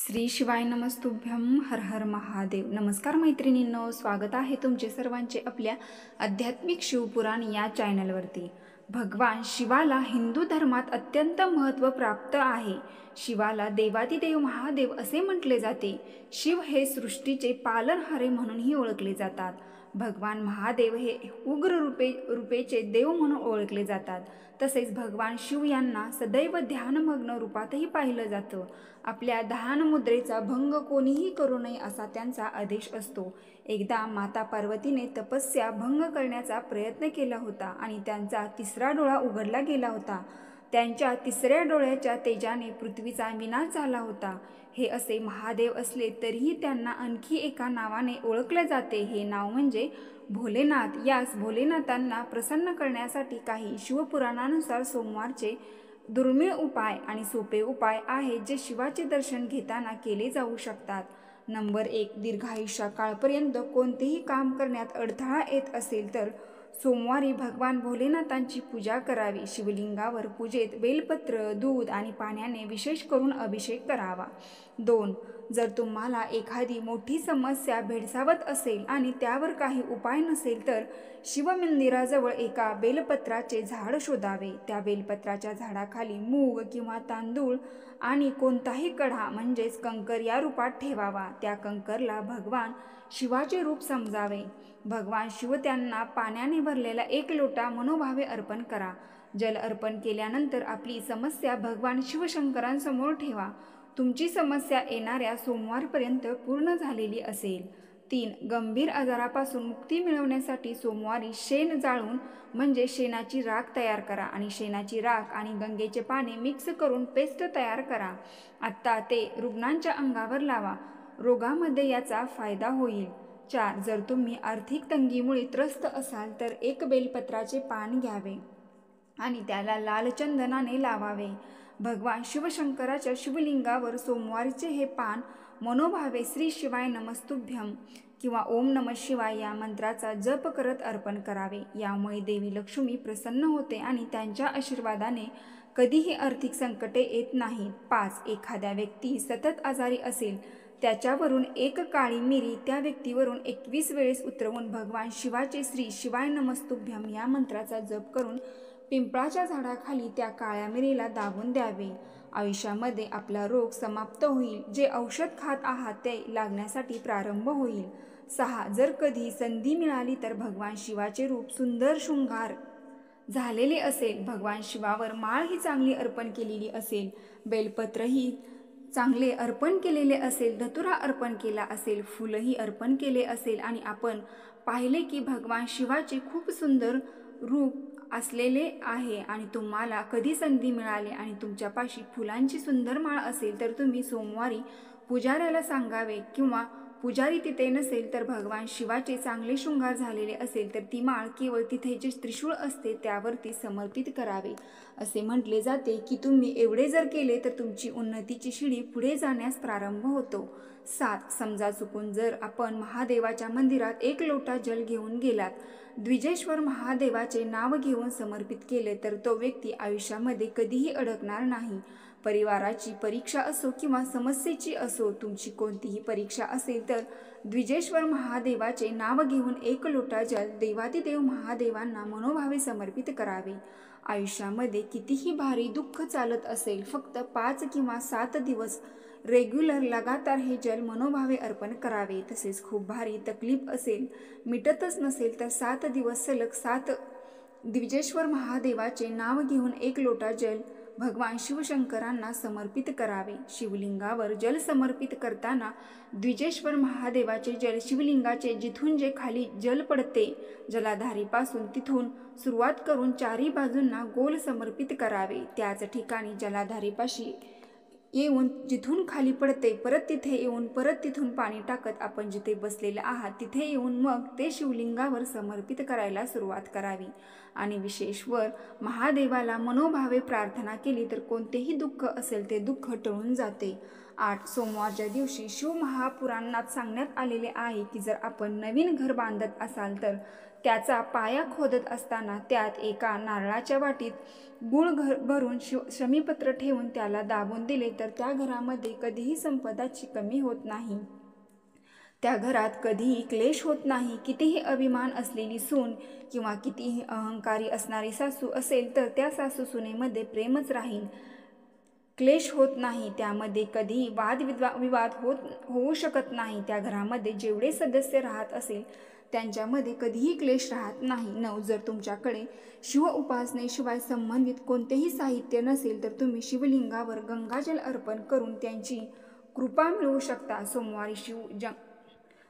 श्री शिवाय नमस्तुभ्यं हर हर महादेव। नमस्कार मैत्रिणींनो, स्वागत आहे तुमचे सर्वांचे आपल्या आध्यात्मिक शिवपुराण या चॅनलवरती। भगवान शिवाला हिंदू धर्मात अत्यंत महत्त्व प्राप्त आहे। शिवाला देवादिदेव महादेव असे म्हटले जाते। शिव हे सृष्टीचे पालनहारे म्हणूनही ओळखले जातात। भगवान महादेव हे उग्र रूपेचे देव म्हणून ओळखले जातात। तसेच भगवान शिव यांना सदैव ध्यानमग्न रूपातही पाहिलं जातं। आपल्या ध्यान मुद्रेचा भंग कोणीही करू नये असा त्यांचा आदेश असतो। एकदा माता पार्वतीने तपस्या भंग करण्याचा प्रयत्न केला होता आणि त्यांचा तिसरा डोळा उघडला गेला होता। त्यांच्या तिसऱ्या डोळ्याच्या तेजाने पृथ्वीचा विनाश झाला होता। हे असे महादेव असले तरीही त्यांना आणखी एका नावाने ओळखले जाते। हे नाव म्हणजे भोलेनाथ। यास भोलेनाथांना प्रसन्न करण्यासाठी काही शिवपुराणानुसार सोमवारचे दुर्मिळ उपाय आणि सोपे उपाय आहेत जे शिवाचे दर्शन घेताना केले जाऊ शकतात। नंबर 1, दीर्घायुष्य काळपर्यंत कोणतेही काम करण्यात अडथळा येत असेल तर सोमवारी भगवान भोलेनाथांची पूजा करावी। शिवलिंगावर पूजेत बेलपत्र, दूध आणि पाण्याने विशेष करून अभिषेक करावा। 2, जर तुम्हाला एखादी मोठी समस्या भेडसावत असेल आणि त्यावर काही उपाय नसेल तर शिवमंदिराजवळ एका बेलपत्राचे झाड शोधावे। त्या बेलपत्राच्या झाडाखाली मूग किंवा तांदूळ आणि कोणताही कडा म्हणजेच कंकर या रूपात ठेवावा। त्या कंकरला भगवान शिवाचे रूप समजावे। भगवान शिव त्यांना पाण्याने भरलेला 1 लोटा मनोभावे अर्पण करा। जल अर्पण केल्यानंतर आपली समस्या भगवान शिवशंकरांसमोर ठेवा। तुमची समस्या येणाऱ्या सोमवारपर्यंत पूर्ण झालेली असेल। 3, गंभीर आजारापासून मुक्ती मिळवण्यासाठी सोमवारी शेण जाळून म्हणजे शेणाची राख तयार करा आणि शेणाची राख आणि गंगेचे पाणी मिक्स करून पेस्ट तयार करा। आता ते रुग्णांच्या अंगावर लावा। रोगामध्ये याचा फायदा होईल। 4, जर तुम्ही आर्थिक तंगीमुळे त्रस्त असाल तर 1 बेलपत्राचे पान घ्यावे आणि त्याला लाल चंदनाने लावावे। भगवान शिवशंकराच्या शिवलिंगावर सोमवारचे हे पान मनोभावे श्री शिवाय नमस्तुभ्यं किंवा ओम नमः शिवाय या मंत्राचा जप करत अर्पण करावे। यामुळे देवी लक्ष्मी प्रसन्न होते आणि त्यांच्या आशीर्वादाने कधीही आर्थिक संकटे येत नाहीत। 5, एखाद्या व्यक्ती सतत आजारी असेल त्याच्यावरून 1 काळी मिरी त्या व्यक्तीवरून 21 वेळेस उतरवून भगवान शिवाचे श्री शिवाय नमस्तुभ्यं या मंत्राचा जप करून पिंपळाच्या झाडाखाली त्या काळ्या मिरीला दाबून द्यावे। आयुष्यामध्ये आपला रोग समाप्त होईल। जे औषध खात आहात ते लागण्यासाठी प्रारंभ होईल। 6, जर कधी संधी मिळाली तर भगवान शिवाचे रूप सुंदर शृंगार झालेले असेल, भगवान शिवावर माळ ही चांगली अर्पण केलेली असेल, बेलपत्रही चांगले अर्पण केलेले असेल, धतुरा अर्पण केला असेल, फुलही अर्पण केले असेल आणि आपण पाहिले की भगवान शिवाचे खूप सुंदर रूप असलेले आहे आणि तुम्हाला कधी संधी मिळाली आणि तुमच्यापाशी फुलांची सुंदर माळ असेल तर तुम्ही सोमवारी पुजाऱ्याला सांगावे किंवा पुजारी तिथे नसेल तर भगवान शिवाचे चांगले शृंगार झालेले असेल तर ती माळ केवळ तिथे जे त्रिशूळ असते त्यावरती समर्पित करावे। असे म्हटले जाते की तुम्ही एवढे जर केले तर तुमची उन्नतीची शिडी पुढे जाण्यास प्रारंभ होतो। 7, समजा चुकून जर आपण महादेवाच्या मंदिरात 1 लोटा जल घेऊन गेलात, द्विजेश्वर महादेवाचे नाव घेऊन समर्पित केले तर तो व्यक्ती आयुष्यामध्ये कधीही अडकणार नाही। परिवाराची परीक्षा असो किंवा समस्येची असो, तुमची कोणतीही परीक्षा असेल तर द्विजेश्वर महादेवाचे नाव घेऊन 1 लोटा जल देवादिदेव महादेवांना मनोभावे समर्पित करावे। आयुष्यामध्ये कितीही भारी दुःख चालत असेल, फक्त 5 किंवा 7 दिवस रेग्युलर लगातार हे जल मनोभावे अर्पण करावे। तसेच खूप भारी तकलीफ असेल, मिटतच नसेल तर 7 दिवस सलग 7 द्विजेश्वर महादेवाचे नाव घेऊन 1 लोटा जल भगवान शिवशंकरांना समर्पित करावे। शिवलिंगावर जल समर्पित करताना द्विजेश्वर महादेवाचे जल शिवलिंगाचे जिथून जे खाली जल पडते जलाधारीपासून तिथून सुरुवात करून 4ही बाजूंना गोल समर्पित करावे। त्याच ठिकाणी जलाधारीपाशी येऊन जिथून खाली पडते परत तिथे येऊन परत तिथून पाणी टाकत आपण जिथे बसलेले आहात तिथे येऊन मग ते शिवलिंगावर समर्पित करायला सुरुवात करावी आणि विशेषवर महादेवाला मनोभावे प्रार्थना केली तर कोणतेही दुःख असेल ते दुःख टळून जाते। 8. सोमवारच्या दिवशी शिव महापुराणात सांगण्यात आलेले आहे की जर आपण नवीन घर बांधत असाल तर त्याचा पाया खोदत असताना त्यात एका नारळाच्या वाटीत गूळ भरून शमीपत्र ठेवून त्याला दाबून दिले तर त्या घरामध्ये कधीही संपदाची कमी होत नाही. त्या घरात कधीही क्लेश होत नाही. कितीही अभिमान असलेली सून किंवा कितीही अहंकारी असणारी सासू असेल तर त्या सासू सुनेमध्ये प्रेमच राहील. क्लेश होत नाही. त्यामध्ये कधीही वादविवाद होऊ शकत नाही. त्या घरामध्ये जेवढे सदस्य राहत असेल त्यांच्यामध्ये कधीही क्लेश राहत नाही. 9. जर तुमच्याकडे शिव उपासनेशिवाय संबंधित कोणतेही साहित्य नसेल तर तुम्ही शिवलिंगावर गंगाजल अर्पण करून त्यांची कृपा मिळवू शकता. सोमवारी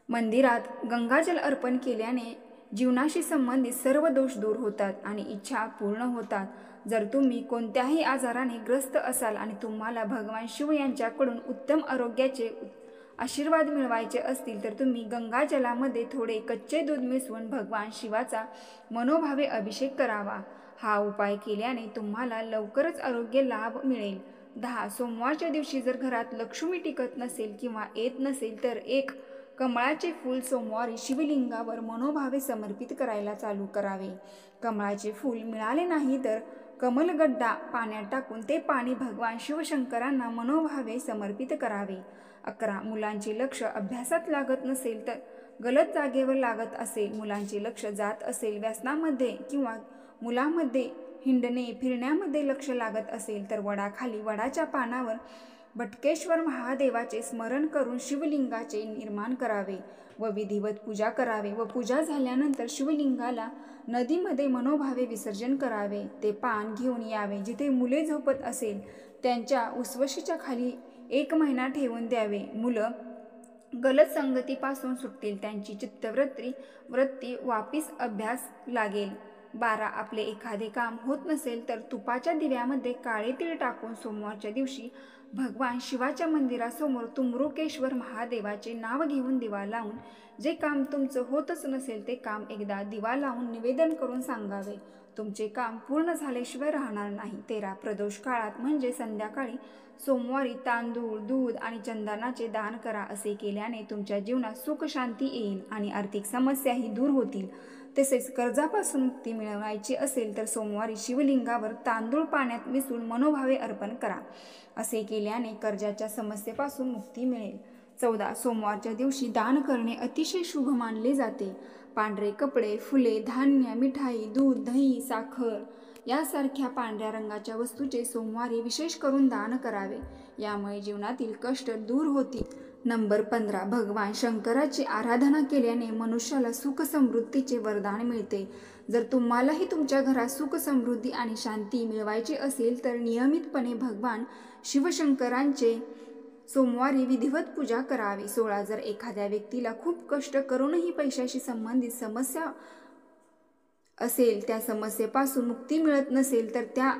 मंदिरात गंगाजल अर्पण केल्याने जीवनाशी संबंधित सर्व दोष दूर होतात आणि इच्छा पूर्ण होतात. जर तुम्ही कोणत्याही आजाराने ग्रस्त असाल आणि तुम्हाला भगवान शिव यांच्याकडून उत्तम आरोग्याचे आशीर्वाद मिळवायचे असतील तर तुम्ही गंगाजलामध्ये थोडे कच्चे दूध मिसळून भगवान शिवाचा मनोभावे अभिषेक करावा. हा उपाय केल्याने तुम्हाला लवकरच आरोग्य लाभ मिळेल. 10. सोमवारच्या दिवशी जर घरात लक्ष्मी टिकत नसेल किंवा येत नसेल तर एक कमळाचे फूल सोमवारी शिवलिंगावर मनोभावे समर्पित करायला चालू करावे. कमळाचे फूल मिळाले नाही तर कमलगड्डा पाण्यात टाकून ते पाणी भगवान शिवशंकरांना मनोभावे समर्पित करावे. 11. मुलांचे लक्ष अभ्यासात लागत नसेल तर गलत जागेवर लागत असेल, मुलांचे लक्ष जात असेल व्यसनामध्ये किंवा मुलामध्ये हिंडणे फिरण्यामध्ये लक्ष लागत असेल तर वडाखाली वडाच्या पानावर बटकेश्वर महादेवाचे स्मरण करून शिवलिंगाचे निर्माण करावे व विधिवत पूजा करावे व पूजा झाल्यानंतर शिवलिंगाला नदीमध्ये मनोभावे विसर्जन करावे. ते पान घेऊन यावे. जिथे मुले झोपत असेल त्यांच्या उस्वशीच्या खाली 1 महिना ठेवून द्यावे. मुलं गलत संगतीपासून सुटतील. त्यांची चित्तवृत्ती वापिस अभ्यास लागेल. 12. आपले एखादे काम होत नसेल तर तुपाच्या दिव्यामध्ये काळे तीळ टाकून सोमवारच्या दिवशी भगवान शिवाच्या मंदिरासमोर तुमरुकेश्वर महादेवाचे नाव घेऊन दिवा लावून जे काम तुमचं होतच नसेल ते काम एकदा दिवा लावून निवेदन करून सांगावे. तुमचे काम पूर्ण झाल्याशिवाय राहणार नाही. 13. प्रदोष काळात म्हणजे संध्याकाळी सोमवारी तांदूळ, दूध आणि चंदनाचे दान करा. असे केल्याने तुमच्या जीवनात सुख शांती येईल आणि आर्थिक समस्याही दूर होतील. तसेच कर्जापासून मुक्ती मिळवायची असेल तर सोमवारी शिवलिंगावर तांदूळ पाण्यात मिसळून मनोभावे अर्पण करा. असे केल्याने कर्जाच्या समस्येपासून मुक्ती मिळेल. 14. सोमवारच्या दिवशी दान करणे अतिशय शुभ मानले जाते. पांढरे कपडे, फुले, धान्य, मिठाई, दूध, दही, साखर यासारख्या पांढऱ्या रंगाच्या वस्तूचे सोमवारी विशेष करून दान करावे. यामुळे जीवनातील कष्ट दूर होतील. नंबर 15. भगवान शंकराची आराधना केल्याने मनुष्याला सुख समृद्धीचे वरदान मिळते. जर तुम्हालाही तुमच्या घरात सुख समृद्धी आणि शांती मिळवायची असेल तर नियमितपणे भगवान शिवशंकरांचे सोमवारी विधिवत पूजा करावी. 16. जर एखाद्या व्यक्तीला खूप कष्ट करूनही पैशाशी संबंधित समस्या असेल, त्या समस्येपासून मुक्ती मिळत नसेल तर त्या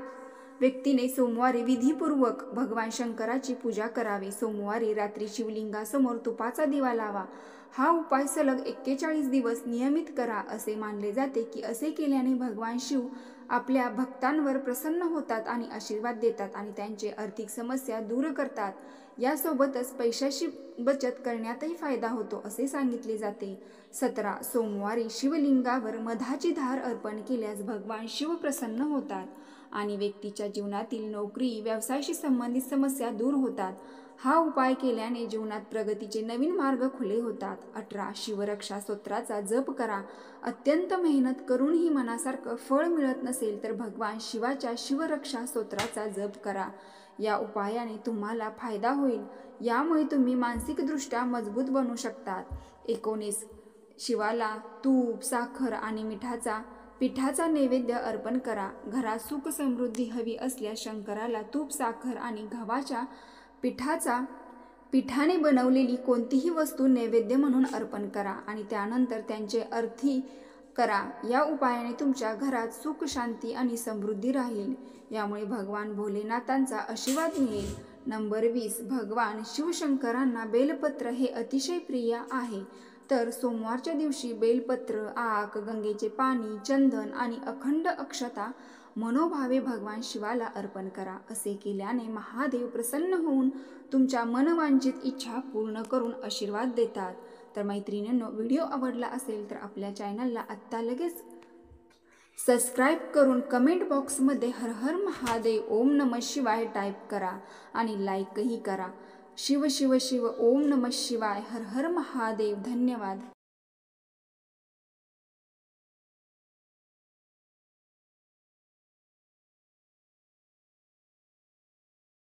व्यक्तीने सोमवारी विधीपूर्वक भगवान शंकराची पूजा करावी. सोमवारी रात्री शिवलिंगासमोर तुपाचा दिवा लावा. हा उपाय सलग 41 दिवस नियमित करा. असे मानले जाते की असे केल्याने भगवान शिव आपल्या भक्तांवर प्रसन्न होतात आणि आशीर्वाद देतात आणि त्यांचे आर्थिक समस्या दूर करतात. यासोबतच पैशाची बचत करण्यातही फायदा होतो असे सांगितले जाते. 17. सोमवारी शिवलिंगावर मधाची धार अर्पण केल्यास भगवान शिव प्रसन्न होतात आणि व्यक्तीच्या जीवनातील नोकरी व्यवसायाशी संबंधित समस्या दूर होतात. हा उपाय केल्याने जीवनात प्रगतीचे नवीन मार्ग खुले होतात. 18. शिवरक्षा स्तोत्राचा जप करा. अत्यंत मेहनत करूनही मनासारखं फळ मिळत नसेल तर भगवान शिवाच्या शिवरक्षा स्तोत्राचा जप करा. या उपायाने तुम्हाला फायदा होईल. यामुळे तुम्ही मानसिकदृष्ट्या मजबूत बनू शकतात. 19. शिवाला तूप, साखर आणि पिठाचा नैवेद्य अर्पण करा. घरात सुख समृद्धी हवी असल्यास शंकराला तूप, साखर आणि गव्हाच्या पिठाने बनवलेली कोणतीही वस्तू नैवेद्य म्हणून अर्पण करा आणि त्यानंतर त्यांचे आरती करा. या उपायाने तुमच्या घरात सुख, शांती आणि समृद्धी राहील. यामुळे भगवान भोलेनाथांचा आशीर्वाद मिळेल. नंबर 20. भगवान शिवशंकरांना बेलपत्र हे अतिशय प्रिय आहे. तर सोमवारच्या दिवशी बेलपत्र, आक, गंगेचे पाणी, चंदन आणि अखंड अक्षता मनोभावे भगवान शिवाला अर्पण करा. असे केल्याने महादेव प्रसन्न होऊन तुमच्या मनवांछित इच्छा पूर्ण करून आशीर्वाद देतात. तर मैत्रिणींनो, व्हिडिओ आवडला असेल तर आपल्या चॅनलला आत्ता लगेच सबस्क्राईब करून कमेंट बॉक्समध्ये हर हर महादेव ओम नमः शिवाय टाईप करा आणि लाईकही करा. शिव शिव शिव ओम नमः शिवाय हर हर महादेव. धन्यवाद.